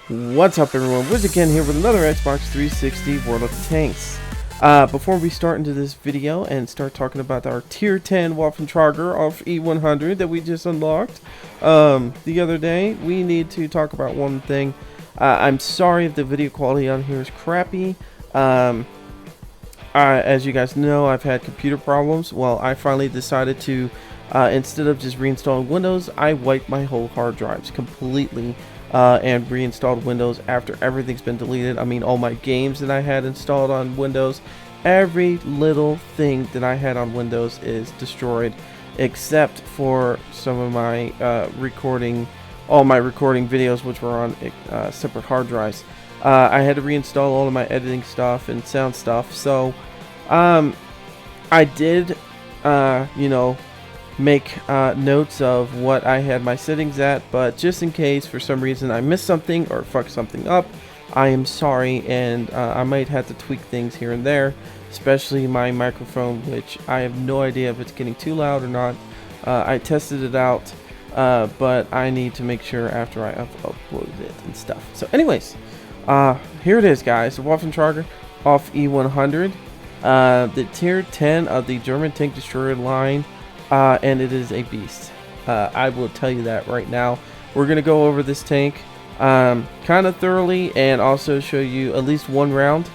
What's up, everyone? WizardKen here with another Xbox 360 World of Tanks. Before we start into this video and start talking about our Tier 10 Waffle off E100 that we just unlocked the other day, we need to talk about one thing. I'm sorry if the video quality on here is crappy. As you guys know, I've had computer problems. Well, I finally decided to, instead of just reinstalling Windows, I wiped my whole hard drives completely. And reinstalled Windows after everything's been deleted. I mean, all my games that I had installed on Windows, every little thing that I had on Windows is destroyed, except for some of my all my recording videos, which were on separate hard drives. I had to reinstall all of my editing stuff and sound stuff. So I did, make notes of what I had my settings at, but just in case for some reason I missed something or fucked something up, I am sorry, and I might have to tweak things here and there, especially my microphone, which I have no idea if it's getting too loud or not. I tested it out, but I need to make sure after I upload it and stuff. So anyways, here it is, guys, the Waffle off E100, the tier 10 of the German tank destroyer line. And it is a beast. I will tell you that right now. We're going to go over this tank kind of thoroughly and also show you at least one round.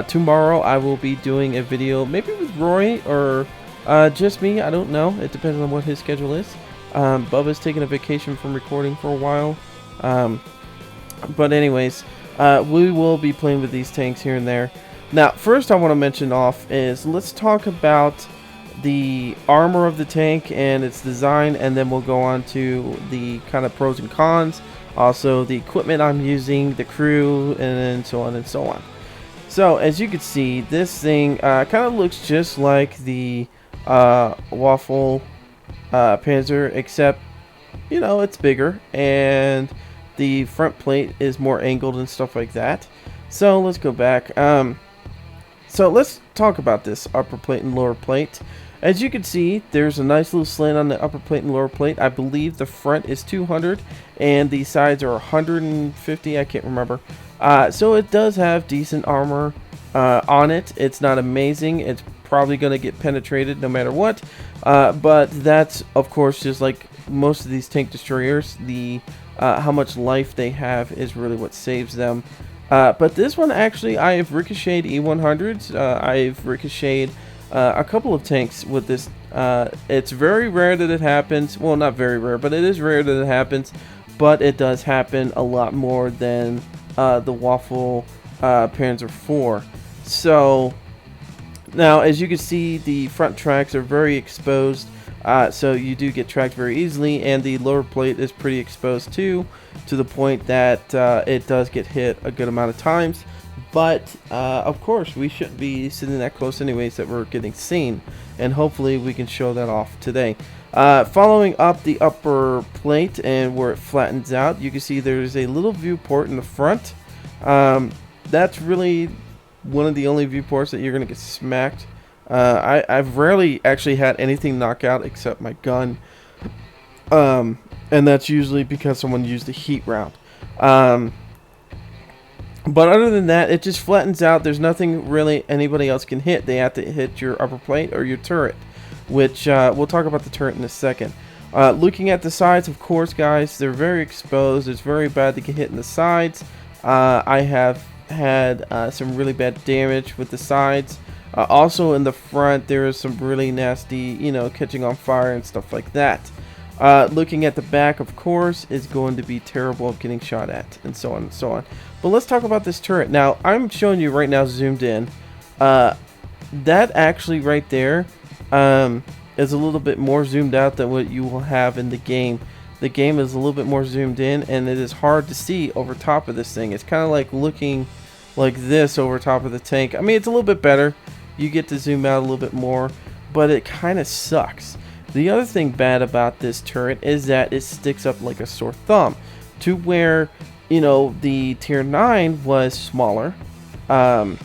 Tomorrow I will be doing a video maybe with Roy or just me. I don't know. It depends on what his schedule is. Bubba's taking a vacation from recording for a while. But anyways, we will be playing with these tanks here and there. Now, first I want to mention off is let's talk about the armor of the tank and its design, and then we'll go on to the kind of pros and cons, also the equipment I'm using, the crew, and then so on and so on. So as you can see, this thing kind of looks just like the Waffle Panzer, except it's bigger and the front plate is more angled and stuff like that. So let's go back. So let's talk about this upper plate and lower plate. As you can see, there's a nice little slant on the upper plate and lower plate. I believe the front is 200 and the sides are 150. I can't remember. So it does have decent armor on it. It's not amazing. It's probably going to get penetrated no matter what. But that's, of course, just like most of these tank destroyers. The how much life they have is really what saves them. But this one, actually, I have ricocheted E100s. I've ricocheted a couple of tanks with this. It's very rare that it happens. Well, not very rare, but it is rare that it happens. But it does happen a lot more than the Waffle Panzer IV. So now, as you can see, the front tracks are very exposed. So you do get tracked very easily, and the lower plate is pretty exposed too, to the point that it does get hit a good amount of times. But of course, we shouldn't be sitting that close anyways that we're getting seen, and hopefully we can show that off today. Following up the upper plate and where it flattens out, you can see there's a little viewport in the front. That's really one of the only viewports that you're going to get smacked. I've rarely actually had anything knock out except my gun, and that's usually because someone used a heat round. But other than that, it just flattens out. There's nothing really anybody else can hit. They have to hit your upper plate or your turret, which we'll talk about the turret in a second. Looking at the sides, of course, guys, they're very exposed. It's very bad to get hit in the sides. I have had some really bad damage with the sides. Also in the front, there is some really nasty, catching on fire and stuff like that. Looking at the back, of course, is going to be terrible of getting shot at, and so on and so on. But let's talk about this turret. Now, I'm showing you right now zoomed in. That actually right there is a little bit more zoomed out than what you will have in the game. The game is a little bit more zoomed in, and it is hard to see over top of this thing. It's kind of like looking like this over top of the tank. I mean, it's a little bit better. You get to zoom out a little bit more, but it kind of sucks. The other thing bad about this turret is that it sticks up like a sore thumb, to where, the tier 9 was smaller, a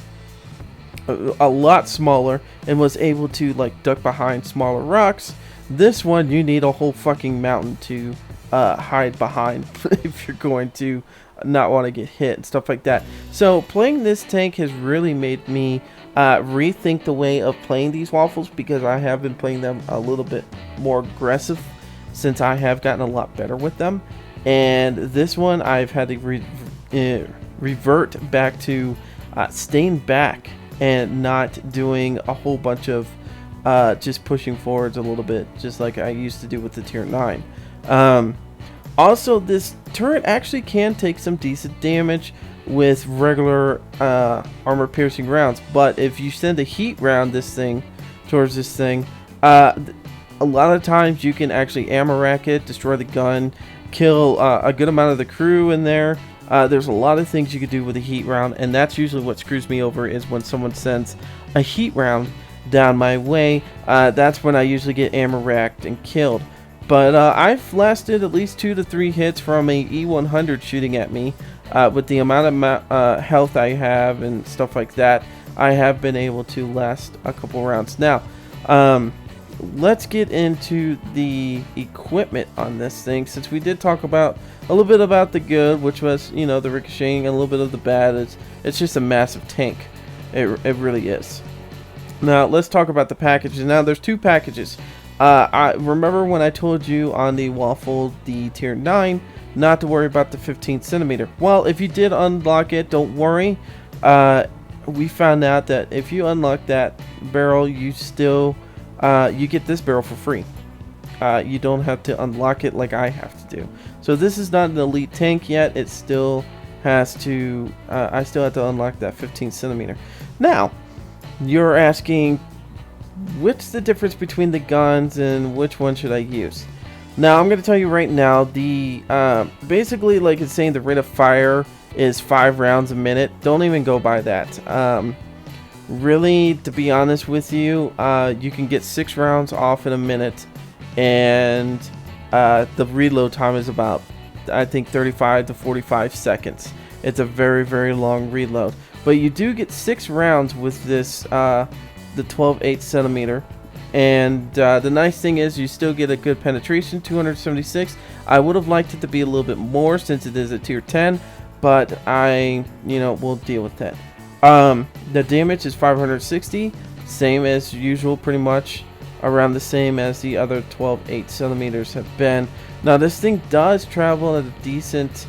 lot smaller, and was able to like duck behind smaller rocks. This one, you need a whole fucking mountain to hide behind if you're going to not want to get hit and stuff like that. So playing this tank has really made me rethink the way of playing these waffles, because I have been playing them a little bit more aggressive since I have gotten a lot better with them. And this one I've had to revert back to staying back and not doing a whole bunch of just pushing forwards a little bit, just like I used to do with the tier 9. Also, this turret actually can take some decent damage with regular armor piercing rounds, but if you send a heat round towards this thing, a lot of times you can actually ammo rack it, destroy the gun, kill a good amount of the crew in there. There's a lot of things you could do with a heat round, and that's usually what screws me over, is when someone sends a heat round down my way. That's when I usually get ammo racked and killed. But I've lasted at least 2 to 3 hits from a E100 shooting at me. With the amount of health I have and stuff like that, I have been able to last a couple rounds. Now, let's get into the equipment on this thing, since we did talk about a little bit about the good, which was, you know, the ricocheting, and a little bit of the bad. It's just a massive tank. It really is. Now, let's talk about the packages. Now, there's 2 packages. I remember when I told you on the Waffle, the tier 9, not to worry about the 15 centimeter. Well, if you did unlock it, don't worry. We found out that if you unlock that barrel, you still you get this barrel for free. You don't have to unlock it like I have to do. So this is not an elite tank yet. It still has to. I still have to unlock that 15 centimeter. Now, you're asking, what's the difference between the guns and which one should I use? Now, I'm going to tell you right now, the basically, like it's saying, the rate of fire is 5 rounds a minute. Don't even go by that. Really, to be honest with you, you can get 6 rounds off in a minute, and the reload time is about, I think, 35 to 45 seconds. It's a very, very long reload. But you do get 6 rounds with this, the 12/8 centimeter. And the nice thing is you still get a good penetration, 276. I would have liked it to be a little bit more since it is a tier 10, but we'll deal with that. The damage is 560, same as usual, pretty much around the same as the other 12/8 centimeters have been. Now, this thing does travel at a decent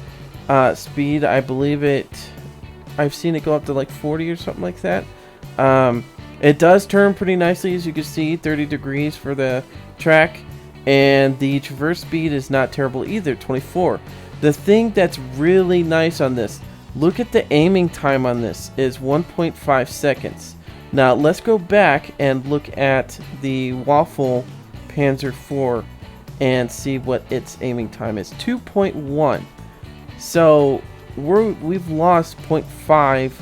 speed. I believe I've seen it go up to like 40 or something like that. It does turn pretty nicely, as you can see, 30 degrees for the track, and the traverse speed is not terrible either, 24. The thing that's really nice on this, look at the aiming time on this, is 1.5 seconds. Now, let's go back and look at the Waffle Panzer IV and see what its aiming time is, 2.1. So, we've lost 0.5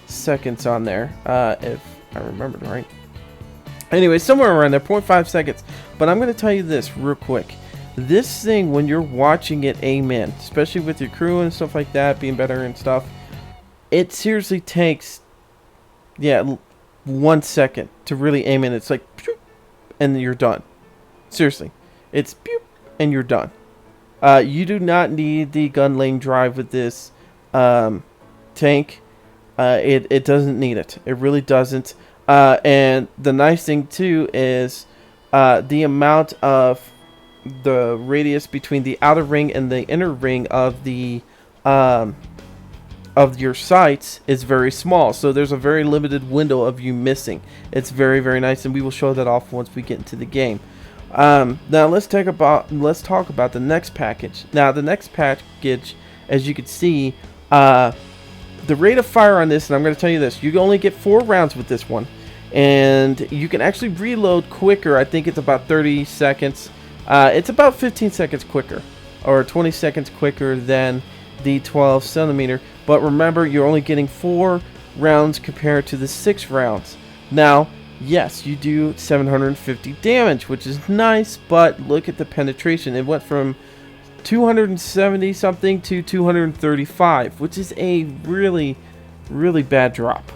seconds on there, if I remembered right. Anyway, somewhere around there, 0.5 seconds. But I'm going to tell you this real quick. This thing, when you're watching it aim in, especially with your crew and stuff like that, being better and stuff, it seriously takes, 1 second to really aim in. It's like, pew, and you're done. Seriously. It's pew, and you're done. You do not need the gun lane drive with this tank. It doesn't need it. It really doesn't. And the nice thing too is the amount of the radius between the outer ring and the inner ring of the of your sights is very small. So there's a very limited window of you missing. It's very, very nice, and we will show that off once we get into the game. Now let's talk about the next package. Now the next package, as you can see, the rate of fire on this, and I'm going to tell you this, you only get 4 rounds with this one, and you can actually reload quicker. I think it's about 30 seconds. It's about 15 seconds quicker, or 20 seconds quicker than the 12 centimeter. But remember, you're only getting 4 rounds compared to the 6 rounds. Now, yes, you do 750 damage, which is nice, but look at the penetration. It went from 270 something to 235, which is a really, really bad drop.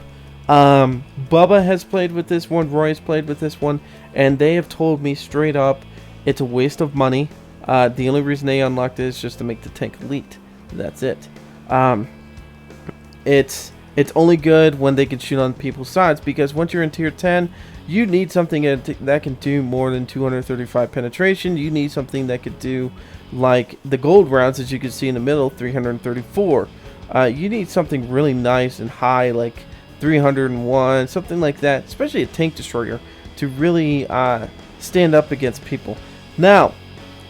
Bubba has played with this one, Roy has played with this one, and they have told me straight up it's a waste of money. The only reason they unlocked it is just to make the tank elite. That's it. Um, it's only good when they can shoot on people's sides, because once you're in tier 10, you need something that can do more than 235 penetration. You need something that could do like the gold rounds, as you can see in the middle, 334. You need something really nice and high, like 301, something like that, especially a tank destroyer, to really stand up against people. Now,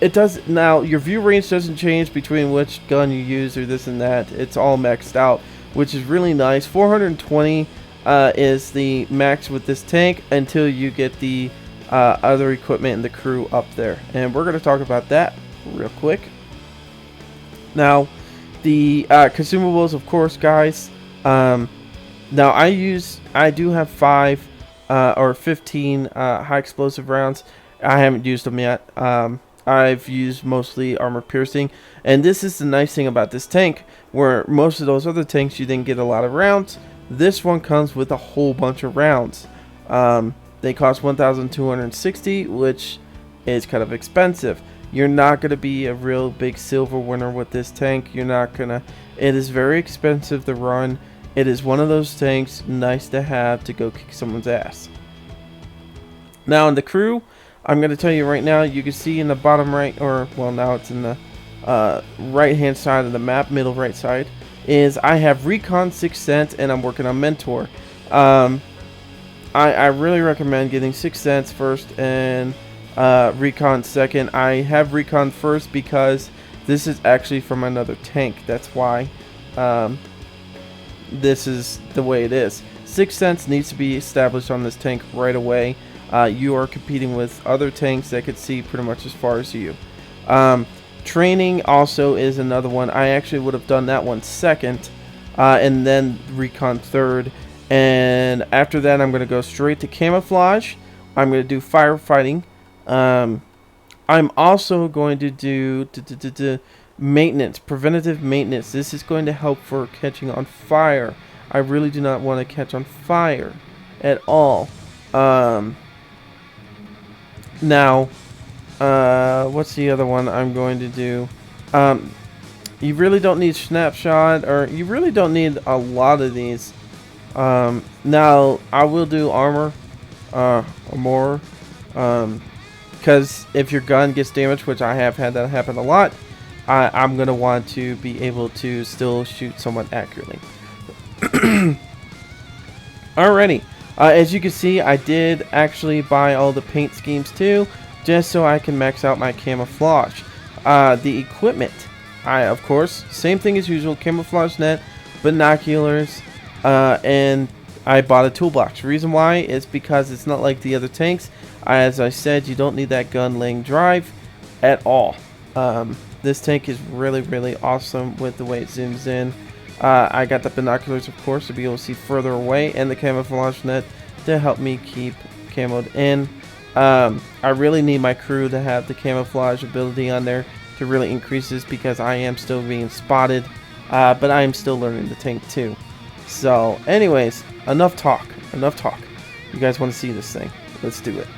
your view range doesn't change between which gun you use or this and that. It's all maxed out, which is really nice. 420 is the max with this tank until you get the other equipment and the crew up there, and we're going to talk about that real quick. Now, the consumables, of course, guys. Now I do have 5 or 15 high explosive rounds. I haven't used them yet. I've used mostly armor piercing, and this is the nice thing about this tank, where most of those other tanks you didn't get a lot of rounds. This one comes with a whole bunch of rounds. They cost 1,260, which is kind of expensive. You're not going to be a real big silver winner with this tank. You're not gonna. It is very expensive to run. It is one of those tanks nice to have to go kick someone's ass. Now in the crew, I'm going to tell you right now, you can see in the bottom right, or well, now it's in the right hand side of the map, middle right side, is I have Recon 6th Sense, and I'm working on Mentor. I really recommend getting 6th Sense first and Recon second. I have Recon first because this is actually from another tank. That's why this is the way it is. 6th Sense needs to be established on this tank right away. You are competing with other tanks that could see pretty much as far as you. Training also is another one. I actually would have done that one second, and then Recon third. And after that, I'm going to go straight to camouflage. I'm going to do firefighting. I'm also going to do maintenance, preventative maintenance. This is going to help for catching on fire. I really do not want to catch on fire at all. Now, what's the other one I'm going to do? You really don't need snapshot, or you really don't need a lot of these. Now, I will do armor, more, because if your gun gets damaged, which I have had that happen a lot, I'm going to want to be able to still shoot somewhat accurately. Alrighty. As you can see, I did actually buy all the paint schemes too, just so I can max out my camouflage. The equipment, of course, same thing as usual, camouflage net, binoculars, and I bought a toolbox. Reason why is because it's not like the other tanks. As I said, you don't need that gun laying drive at all. This tank is really, really awesome with the way it zooms in. I got the binoculars, of course, to be able to see further away, and the camouflage net to help me keep camoed in. I really need my crew to have the camouflage ability on there to really increase this, because I am still being spotted, but I am still learning the tank too. So, anyways, enough talk. You guys want to see this thing? Let's do it.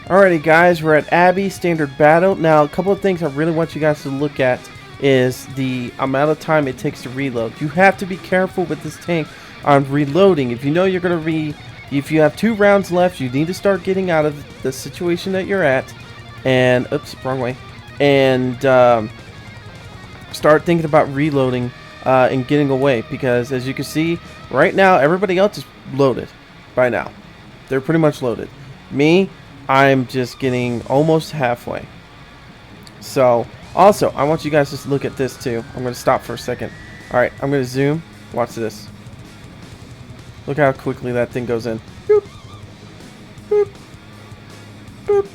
Alrighty, guys, we're at Abbey Standard Battle. Now, a couple of things I really want you guys to look at is the amount of time it takes to reload. You have to be careful with this tank on reloading. If you know you're going to if you have 2 rounds left, you need to start getting out of the situation that you're at, and oops, wrong way, and start thinking about reloading and getting away, because as you can see right now, everybody else is loaded by now. They're pretty much loaded. Me, I'm just getting almost halfway. So, also, I want you guys to look at this too. I'm going to stop for a second. Alright, I'm going to zoom. Watch this. Look how quickly that thing goes in. Boop. Boop. Boop.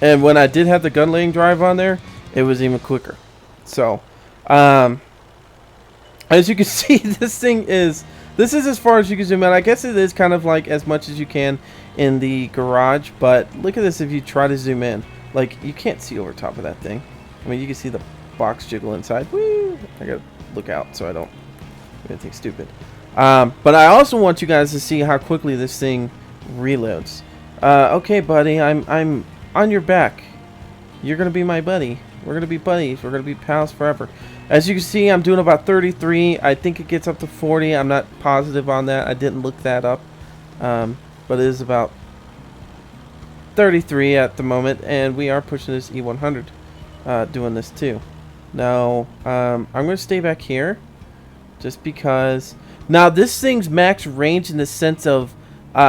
And when I did have the gun laying drive on there, it was even quicker. So, as you can see, this is as far as you can zoom out. I guess it is kind of like as much as you can in the garage, but look at this. If you try to zoom in, like, you can't see over top of that thing. I mean, you can see the box jiggle inside. Woo! I gotta look out so I don't do anything stupid. But I also want you guys to see how quickly this thing reloads. Okay, buddy, I'm on your back. You're gonna be my buddy. We're gonna be buddies. We're gonna be pals forever. As you can see, I'm doing about 33. I think it gets up to 40. I'm not positive on that. I didn't look that up. But it is about 33 at the moment, and we are pushing this E100, doing this too. Now, I'm going to stay back here, just because. Now, this thing's max range in the sense of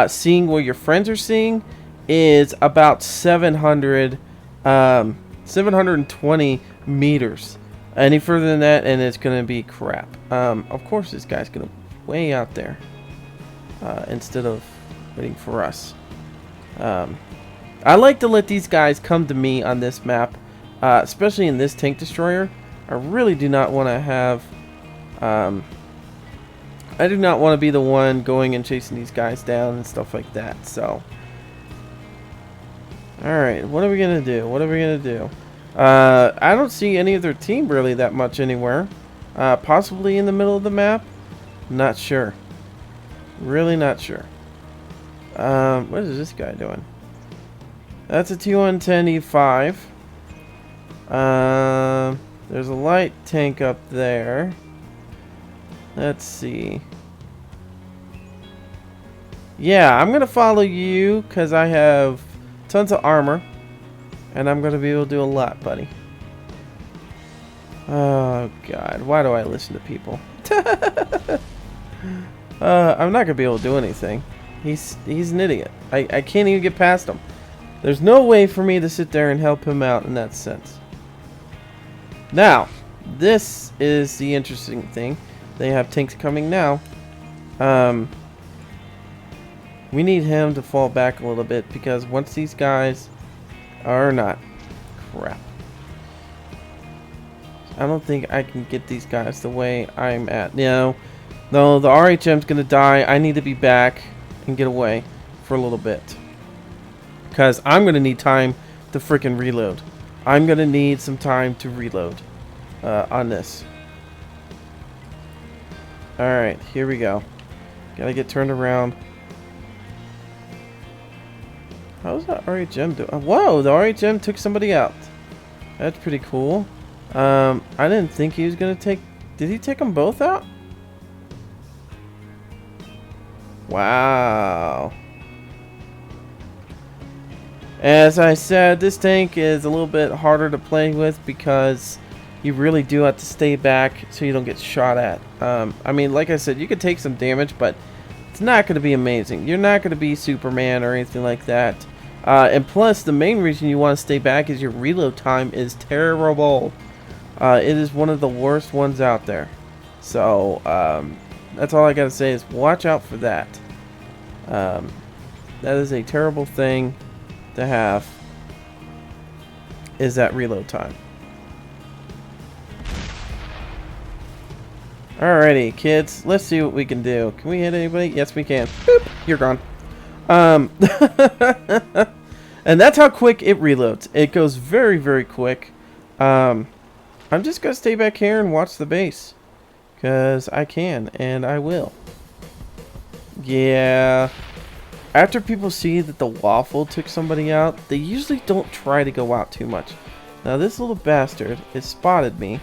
seeing where your friends are seeing is about 720 meters. Any further than that, and it's going to be crap. Of course, this guy's going to be way out there instead of waiting for us. I like to let these guys come to me on this map, especially in this tank destroyer. I really do not want to have... I do not want to be the one going and chasing these guys down and stuff like that, so... Alright, what are we going to do? What are we going to do? I don't see any of their team really that much anywhere. Possibly in the middle of the map? Not sure. Really not sure. What is this guy doing? That's a T110 E5. There's a light tank up there. Let's see. Yeah, I'm gonna follow you because I have tons of armor, and I'm gonna be able to do a lot, buddy. Oh God, why do I listen to people? I'm not gonna be able to do anything. He's an idiot. I can't even get past him. There's no way for me to sit there and help him out in that sense. Now, this is the interesting thing. They have tanks coming now. We need him to fall back a little bit because once these guys are not... Crap. I don't think I can get these guys the way I'm at. No, the RHM's going to die. I need to be back and get away for a little bit. Because I'm going to need time to freaking reload. I'm going to need some time to reload on this. Alright, here we go. Gotta get turned around. How's that RHM doing? Whoa, the RHM took somebody out. That's pretty cool. I didn't think he was going to take... Did he take them both out? Wow. As I said, this tank is a little bit harder to play with because you really do have to stay back so you don't get shot at. I mean, like I said, you could take some damage, but it's not going to be amazing. You're not going to be Superman or anything like that. And plus, the main reason you want to stay back is your reload time is terrible. It is one of the worst ones out there. So, that's all I got to say is watch out for that. That is a terrible thing to have, is that reload time. Alrighty, kids, let's see what we can do. Can we hit anybody? Yes, we can. Boop, you're gone. And that's how quick it reloads. It goes very, very quick. I'm just gonna stay back here and watch the base, because I can, and I will. Yeah. After people see that the Waffle took somebody out, they usually don't try to go out too much. Now this little bastard has spotted me,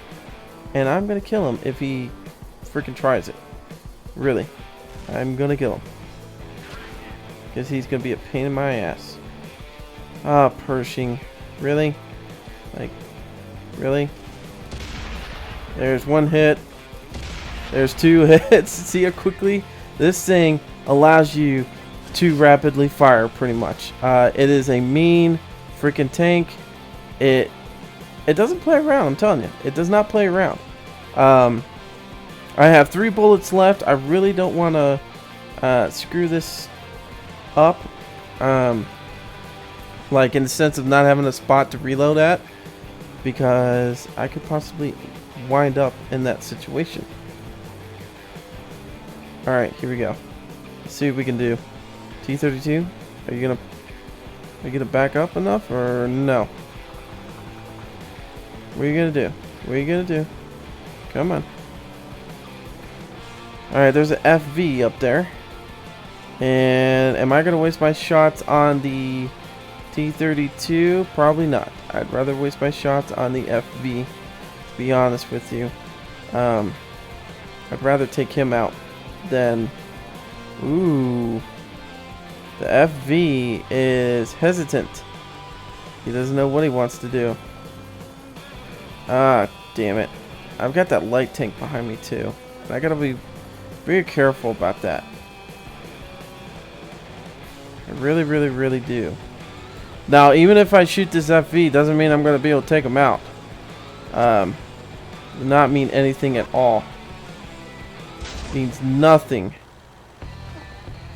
and I'm gonna kill him if he freaking tries it. Really. I'm gonna kill him. Because he's gonna be a pain in my ass. Ah, Pershing. Really? Like, really? There's one hit. There's two hits. See how quickly this thing allows you to rapidly fire, pretty much. It is a mean freaking tank. It doesn't play around, I'm telling you. It does not play around. I have 3 bullets left. I really don't want to screw this up. Like in the sense of not having a spot to reload at, because I could possibly wind up in that situation. Alright, here we go. Let's see what we can do. T-32, are you gonna back up enough or no? What are you gonna do? What are you gonna do? Come on. Alright, there's an FV up there. And am I gonna waste my shots on the T-32, probably not. I'd rather waste my shots on the FV, to be honest with you. I'd rather take him out than... Ooh. The FV is hesitant. He doesn't know what he wants to do. Ah, damn it. I've got that light tank behind me too. And I gotta be very careful about that. I really, really, really do. Now, even if I shoot this FV, doesn't mean I'm gonna be able to take him out. Does not mean anything at all. Means nothing.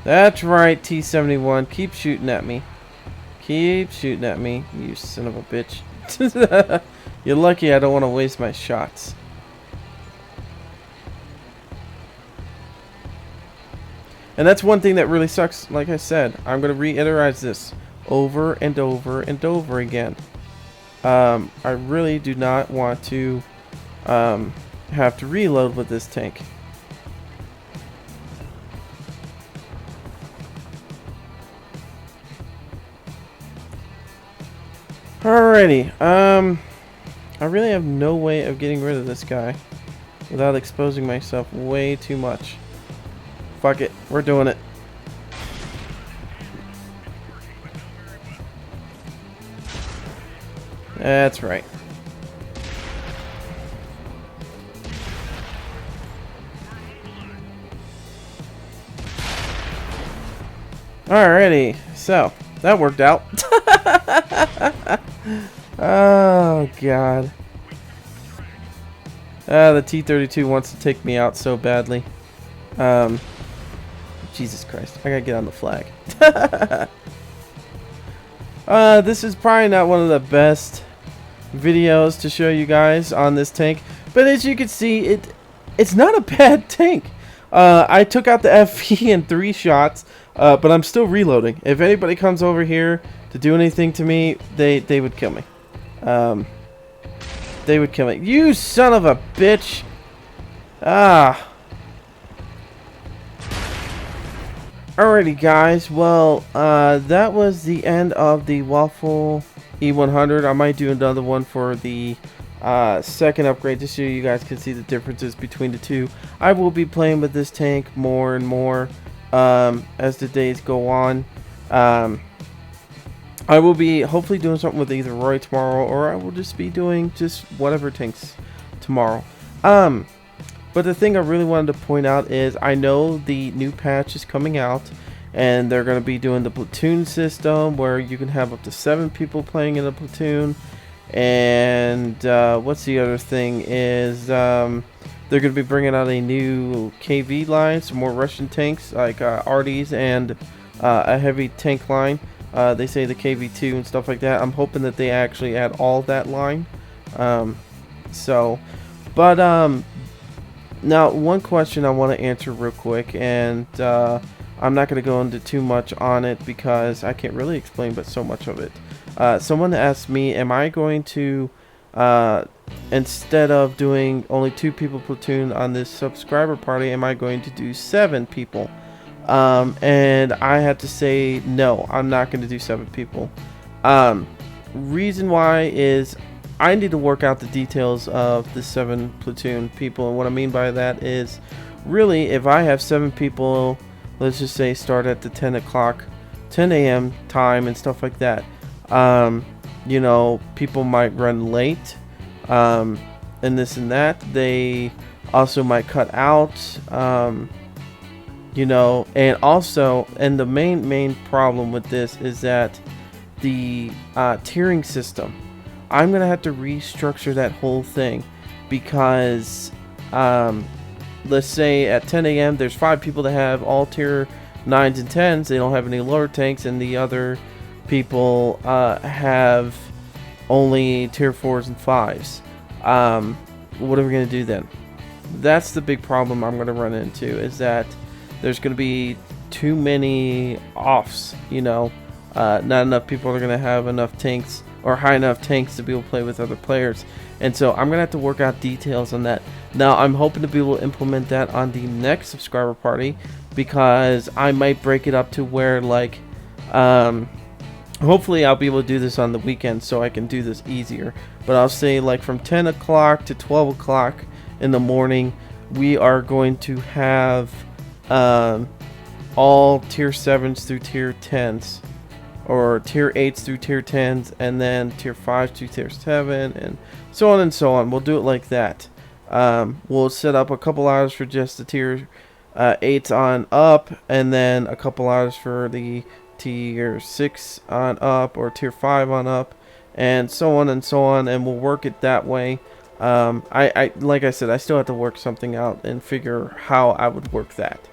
That's right, T-71. Keep shooting at me. Keep shooting at me, you son of a bitch. You're lucky I don't want to waste my shots. And that's one thing that really sucks. Like I said, I'm going to reiterate this over and over and over again. I really do not want to have to reload with this tank. Alrighty, I really have no way of getting rid of this guy without exposing myself way too much. Fuck it, we're doing it. That's right. Alrighty, so that worked out. Oh god. The T-32 wants to take me out so badly. Jesus Christ, I gotta get on the flag. This is probably not one of the best videos to show you guys on this tank, but as you can see, it's not a bad tank. I took out the FV in 3 shots, but I'm still reloading. If anybody comes over here to do anything to me, they would kill me. They would kill me. You son of a bitch! Ah. Alrighty, guys. Well, that was the end of the Waffle E100. I might do another one for the second upgrade just so you guys can see the differences between the two. I will be playing with this tank more and more as the days go on. I will be hopefully doing something with either Roy tomorrow, or I will just be doing just whatever tanks tomorrow. But the thing I really wanted to point out is I know the new patch is coming out, and they're going to be doing the platoon system where you can have up to 7 people playing in a platoon. And what's the other thing is they're going to be bringing out a new KV line, some more Russian tanks like Arties and a heavy tank line. They say the KV2 and stuff like that. I'm hoping that they actually add all that line. Now one question I want to answer real quick, and I'm not going to go into too much on it because I can't really explain but so much of it. Someone asked me, am I going to, instead of doing only 2 people platoon on this subscriber party, am I going to do 7 people? And I had to say no, I'm not going to do 7 people. Reason why is I need to work out the details of the 7 platoon people, and what I mean by that is really if I have 7 people, let's just say start at the 10 a.m. time and stuff like that, you know, people might run late, and this and that. They also might cut out, you know, and also, and the main problem with this is that the tiering system, I'm gonna have to restructure that whole thing because let's say at 10 a.m. there's 5 people that have all tier 9s and 10s. They don't have any lower tanks, and the other people have only tier 4s and 5s. What are we gonna do then? That's the big problem I'm gonna run into, is that there's going to be too many offs, you know. Not enough people are going to have enough tanks or high enough tanks to be able to play with other players. And so I'm going to have to work out details on that. Now, I'm hoping to be able to implement that on the next subscriber party, because I might break it up to where, like, Hopefully I'll be able to do this on the weekend so I can do this easier. But I'll say like from 10 o'clock to 12 o'clock in the morning, we are going to have all tier 7s through tier 10s. Or tier 8s through tier 10s, and then tier 5s to tier 7, and so on and so on. We'll do it like that. We'll set up a couple hours for just the tier 8s on up, and then a couple hours for the tier 6 on up, or tier 5 on up, and so on and so on, and we'll work it that way. I like I said, I still have to work something out and figure how I would work that.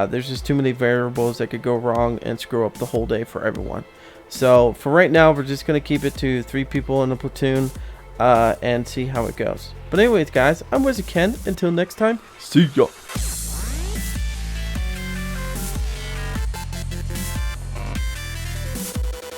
There's just too many variables that could go wrong and screw up the whole day for everyone. So for right now, we're just going to keep it to 3 people in a platoon and see how it goes. But anyways, guys, I'm WizardKen. Until next time, see ya.